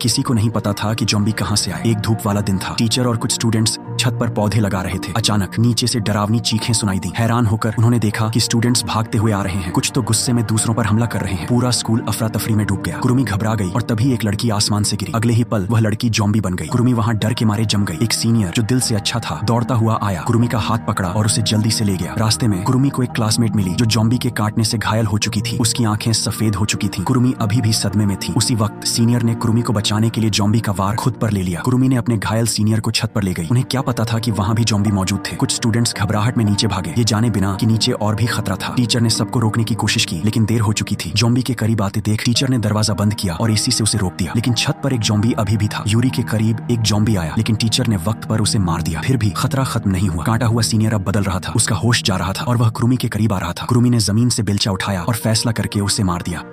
किसी को नहीं पता था कि ज़ॉम्बी कहां से आए। एक धूप वाला दिन था। टीचर और कुछ स्टूडेंट्स छत पर पौधे लगा रहे थे। अचानक नीचे से डरावनी चीखें सुनाई दी। हैरान होकर उन्होंने देखा कि स्टूडेंट्स भागते हुए आ रहे हैं। कुछ तो गुस्से में दूसरों पर हमला कर रहे हैं। पूरा स्कूल अफरा तफरी में डूब गया। कुरुमी घबरा गई और तभी एक लड़की आसमान से गिरी। अगले ही पल वह लड़की ज़ॉम्बी बन गई। कुरुमी वहां डर के मारे जम गई। एक सीनियर जो दिल से अच्छा था दौड़ता हुआ आया, कुरुमी का हाथ पकड़ा और उसे जल्दी से ले गया। रास्ते में कुरुमी को एक क्लासमेट मिली जो ज़ॉम्बी के काटने से घायल हो चुकी थी। उसकी आंखें सफेद हो चुकी थी। कुरुमी अभी भी सदमे में थी। उसी वक्त सीनियर ने कुरुमी को बचाने के लिए ज़ॉम्बी का वार खुद पर ले लिया। कुरुमी ने अपने घायल सीनियर को छत पर ले गई। उन्हें क्या पता था कि वहां भी ज़ॉम्बी मौजूद थे। कुछ स्टूडेंट्स घबराहट में नीचे भागे, ये जाने बिना कि नीचे और भी खतरा था। टीचर ने सबको रोकने की कोशिश की लेकिन देर हो चुकी थी। ज़ॉम्बी के करीब आते देख टीचर ने दरवाजा बंद किया और एसी से उसे रोक दिया। लेकिन छत पर एक ज़ॉम्बी अभी भी था। यूरी के करीब एक ज़ॉम्बी आया लेकिन टीचर ने वक्त पर उसे मार दिया। फिर भी खतरा खत्म नहीं हुआ। काटा हुआ सीनियर अब बदल रहा था। उसका होश जा रहा था और वह कुरुमी के करीब आ रहा था। कुरुमी ने जमीन से बेलचा उठाया और फैसला करके उसे मार दिया।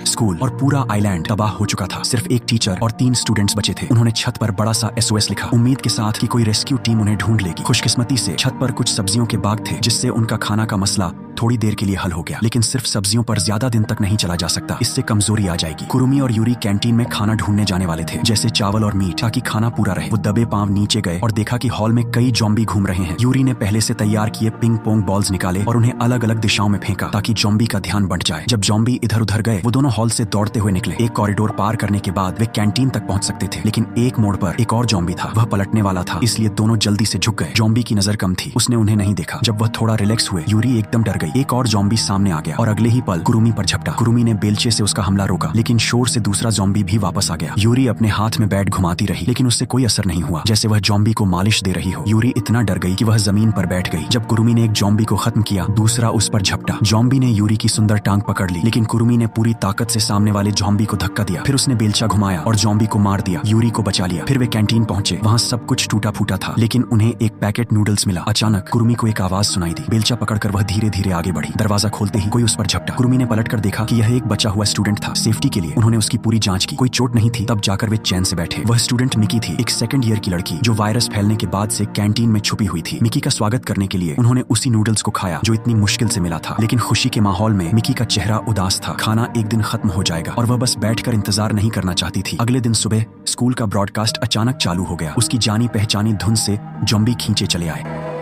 स्कूल और पूरा आइलैंड तबाह हो चुका था। सिर्फ एक टीचर और 3 स्टूडेंट्स बचे थे। उन्होंने छत पर बड़ा सा SOS लिखा, उम्मीद के साथ कि कोई रेस्क्यू टीम उन्हें ढूंढ लेगी। खुशकिस्मती से छत पर कुछ सब्जियों के बाग थे जिससे उनका खाना का मसला थोड़ी देर के लिए हल हो गया। लेकिन सिर्फ सब्जियों पर ज्यादा दिन तक नहीं चला जा सकता, इससे कमजोरी आ जाएगी। कुरुमी और यूरी कैंटीन में खाना ढूंढने जाने वाले थे, जैसे चावल और मीट, ताकि खाना पूरा रहे। वो दबे पांव नीचे गए और देखा कि हॉल में कई ज़ॉम्बी घूम रहे हैं। यूरी ने पहले से तैयार किए पिंग पोंग बॉल्स निकाले और उन्हें अलग अलग दिशाओं में फेंका ताकि ज़ॉम्बी का ध्यान बंट जाए। जब ज़ॉम्बी इधर उधर गए वो दोनों हॉल से दौड़ते हुए निकले। एक कॉरिडोर पार करने के बाद वे कैंटीन तक पहुंच सकते थे, लेकिन एक मोड़ पर एक और ज़ॉम्बी था। वह पलटने वाला था, इसलिए दोनों जल्दी से झुक गए। ज़ॉम्बी की नजर कम थी, उसने उन्हें नहीं देखा। जब वह थोड़ा रिलैक्स हुए यूरी एकदम डर गई। एक और ज़ॉम्बी सामने आ गया और अगले ही पल कुरुमी पर झपटा। कुरुमी ने बेलचे से उसका हमला रोका लेकिन शोर से दूसरा ज़ॉम्बी भी वापस आ गया। यूरी अपने हाथ में बैट घुमाती रही लेकिन उससे कोई असर नहीं हुआ, जैसे वह ज़ॉम्बी को मालिश दे रही हो। यूरी इतना डर गई कि वह जमीन पर बैठ गई। जब कुरुमी ने एक ज़ॉम्बी को खत्म किया दूसरा उस पर झपटा। ज़ॉम्बी ने यूरी की सुंदर टांग पकड़ ली लेकिन कुरुमी ने पूरी ताकत से सामने वाले ज़ॉम्बी को धक्का दिया। फिर उसने बेलचा घुमाया और ज़ॉम्बी को मार दिया। यूरी को बचा लिया। फिर वे कैंटीन पहुंचे। वहां सब कुछ टूटा फूटा था लेकिन उन्हें एक पैकेट नूडल्स मिला। अचानक कुरुमी को एक आवाज सुनाई दी। बेलचा पकड़कर वह धीरे धीरे आगे बढ़ी। दरवाजा खोलते ही कोई उस पर झपटा। कुरुमी ने पलटकर देखा कि यह एक बचा हुआ स्टूडेंट था। सेफ्टी के लिए उन्होंने उसकी पूरी जांच की, कोई चोट नहीं थी। तब जाकर वे चैन से बैठे। वह स्टूडेंट मिकी थी, एक सेकंड ईयर की लड़की जो वायरस फैलने के बाद से कैंटीन में छुपी हुई थी। मिकी का स्वागत करने के लिए उन्होंने उसी नूडल्स को खाया जो इतनी मुश्किल से मिला था। लेकिन खुशी के माहौल में मिकी का चेहरा उदास था। खाना एक दिन खत्म हो जाएगा और वह बस बैठकर इंतजार नहीं करना चाहती थी। अगले दिन सुबह स्कूल का ब्रॉडकास्ट अचानक चालू हो गया। उसकी जानी पहचानी धुन से ज़ॉम्बी खींचे चले आए।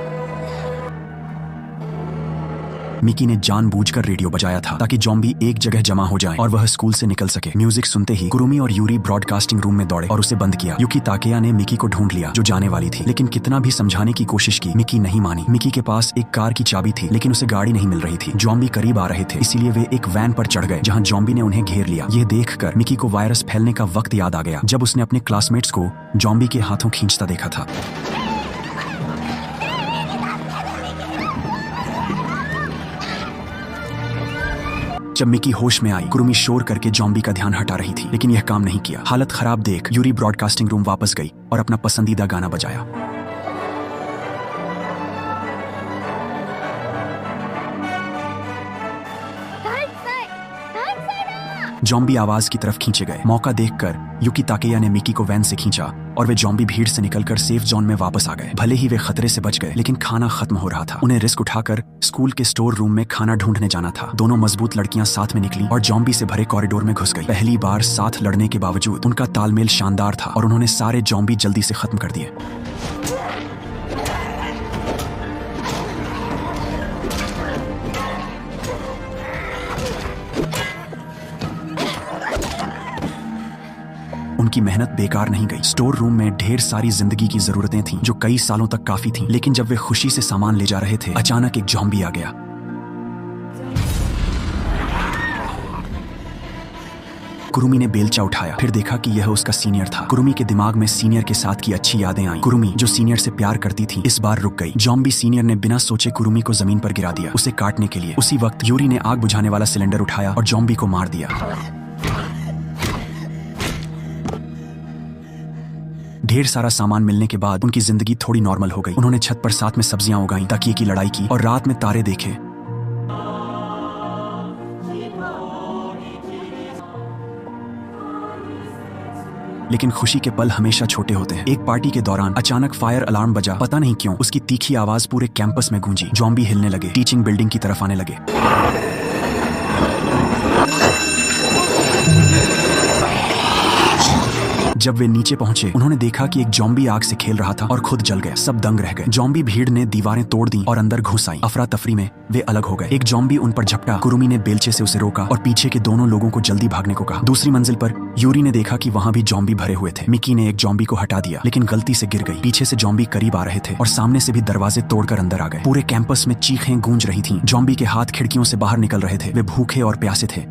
मिकी ने जानबूझकर रेडियो बजाया था ताकि ज़ॉम्बी एक जगह जमा हो जाएं और वह स्कूल से निकल सके। म्यूजिक सुनते ही कुरुमी और यूरी ब्रॉडकास्टिंग रूम में दौड़े और उसे बंद किया। युकी ताकेया ने मिकी को ढूंढ लिया जो जाने वाली थी, लेकिन कितना भी समझाने की कोशिश की मिकी नहीं मानी। मिकी के पास एक कार की चाबी थी लेकिन उसे गाड़ी नहीं मिल रही थी। ज़ॉम्बी करीब आ रहे थे इसलिए वे एक वैन पर चढ़ गए जहाँ ज़ॉम्बी ने उन्हें घेर लिया। यह देखकर मिकी को वायरस फैलने का वक्त याद आ गया जब उसने अपने क्लासमेट्स को ज़ॉम्बी के हाथों खींचता देखा था। जब मिकी होश में आई कुरुमी शोर करके ज़ॉम्बी का ध्यान हटा रही थी लेकिन यह काम नहीं किया। हालत खराब देख यूरी ब्रॉडकास्टिंग रूम वापस गई और अपना पसंदीदा गाना बजाया। ज़ॉम्बी आवाज की तरफ खींचे गए। मौका देखकर युकी ताकेया ने मिकी को वैन से खींचा और वे ज़ॉम्बी भीड़ से निकलकर सेफ जोन में वापस आ गए। भले ही वे खतरे से बच गए लेकिन खाना खत्म हो रहा था। उन्हें रिस्क उठाकर स्कूल के स्टोर रूम में खाना ढूंढने जाना था। दोनों मजबूत लड़कियां साथ में निकली और ज़ॉम्बी से भरे कॉरिडोर में घुस गई। पहली बार साथ लड़ने के बावजूद उनका तालमेल शानदार था और उन्होंने सारे ज़ॉम्बी जल्दी से खत्म कर दिए। उनकी मेहनत बेकार नहीं गई। स्टोर रूम में ढेर सारी जिंदगी की जरूरतें थीं जो कई सालों तक काफी थीं। लेकिन जब वे खुशी से सामान ले जा रहे थे अचानक एक ज़ॉम्बी आ गया। कुरुमी ने बेलचा उठाया, फिर देखा कि यह उसका सीनियर था। कुरुमी के दिमाग में सीनियर के साथ की अच्छी यादें आईं। कुरुमी जो सीनियर से प्यार करती थी इस बार रुक गई। ज़ॉम्बी सीनियर ने बिना सोचे कुरुमी को जमीन पर गिरा दिया उसे काटने के लिए। उसी वक्त यूरी ने आग बुझाने वाला सिलेंडर उठाया और ज़ॉम्बी को मार दिया। ढेर सारा सामान मिलने के बाद उनकी जिंदगी थोड़ी नॉर्मल हो गई। उन्होंने छत पर साथ में सब्जियां उगाई, तकिए की लड़ाई की और रात में तारे देखे। लेकिन खुशी के पल हमेशा छोटे होते हैं। एक पार्टी के दौरान अचानक फायर अलार्म बजा। पता नहीं क्यों उसकी तीखी आवाज पूरे कैंपस में गूंजी। ज़ॉम्बी हिलने लगे, टीचिंग बिल्डिंग की तरफ आने लगे। जब वे नीचे पहुंचे उन्होंने देखा कि एक जॉम्बी आग से खेल रहा था और खुद जल गया। सब दंग रह गए। जॉम्बी भीड़ ने दीवारें तोड़ दी और अंदर घुस आई। अफरा तफरी में वे अलग हो गए। एक जॉम्बी उन पर झपटा। कुरुमी ने बेलचे से उसे रोका और पीछे के दोनों लोगों को जल्दी भागने को कहा। दूसरी मंजिल पर यूरी ने देखा कि वहां भी जॉम्बी भरे हुए थे। मिकी ने एक जॉम्बी को हटा दिया लेकिन गलती से गिर गई। पीछे से जॉम्बी करीब आ रहे थे और सामने से भी दरवाजे तोड़कर अंदर आ गए। पूरे कैंपस में चीखें गूंज रही थीं। जॉम्बी के हाथ खिड़कियों से बाहर निकल रहे थे। वे भूखे और प्यासे थे।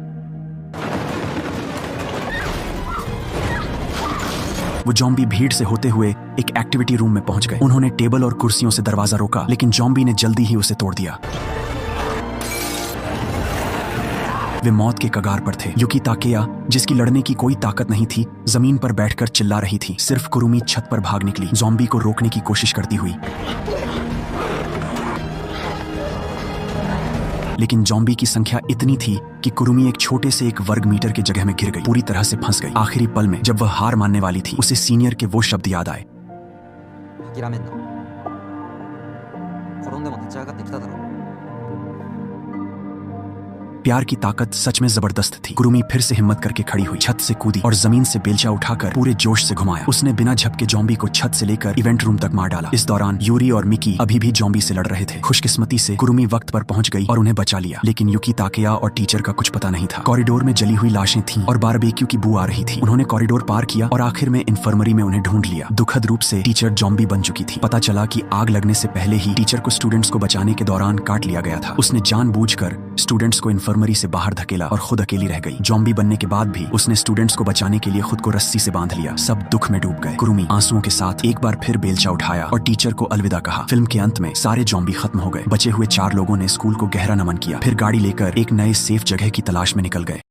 वो जॉम्बी भीड़ से होते हुए एक एक्टिविटी रूम में पहुंच गए। उन्होंने टेबल और कुर्सियों से दरवाजा रोका लेकिन जॉम्बी ने जल्दी ही उसे तोड़ दिया। वे मौत के कगार पर थे। युकी ताकेया, जिसकी लड़ने की कोई ताकत नहीं थी, जमीन पर बैठकर चिल्ला रही थी। सिर्फ कुरुमी छत पर भाग निकली, जॉम्बी को रोकने की कोशिश करती हुई। लेकिन जॉम्बी की संख्या इतनी थी कि कुरुमी एक छोटे से 1 वर्ग मीटर के जगह में गिर गई, पूरी तरह से फंस गई। आखिरी पल में जब वह हार मानने वाली थी, उसे सीनियर के वो शब्द याद आए। प्यार की ताकत सच में जबरदस्त थी। कुरुमी फिर से हिम्मत करके खड़ी हुई, छत से कूदी और जमीन से बेलचा उठाकर पूरे जोश से घुमाया। उसने बिना झपके जॉम्बी को छत से लेकर इवेंट रूम तक मार डाला। इस दौरान यूरी और मिकी अभी भी जॉम्बी से लड़ रहे थे। खुशकिस्मती से कुरुमी वक्त पर पहुंच गई और उन्हें बचा लिया। लेकिन युकी ताकेया और टीचर का कुछ पता नहीं था। कॉरिडोर में जली हुई लाशें थीं और बारबेक्यू की बू आ रही थी। उन्होंने कॉरिडोर पार किया और आखिर में इन्फर्मरी में उन्हें ढूंढ लिया। दुखद रूप से टीचर जॉम्बी बन चुकी थी। पता चला कि आग लगने से पहले ही टीचर को स्टूडेंट्स को बचाने के दौरान काट लिया गया था। उसने जानबूझकर स्टूडेंट्स को इन्फर्मरी से बाहर धकेला और खुद अकेली रह गई। जॉम्बी बनने के बाद भी उसने स्टूडेंट्स को बचाने के लिए खुद को रस्सी से बांध लिया। सब दुख में डूब गए। कुरुमी आंसुओं के साथ एक बार फिर बेलचा उठाया और टीचर को अलविदा कहा। फिल्म के अंत में सारे जॉम्बी खत्म हो गए। बचे हुए 4 लोगों ने स्कूल को गहरा नमन किया, फिर गाड़ी लेकर एक नए सेफ जगह की तलाश में निकल गए।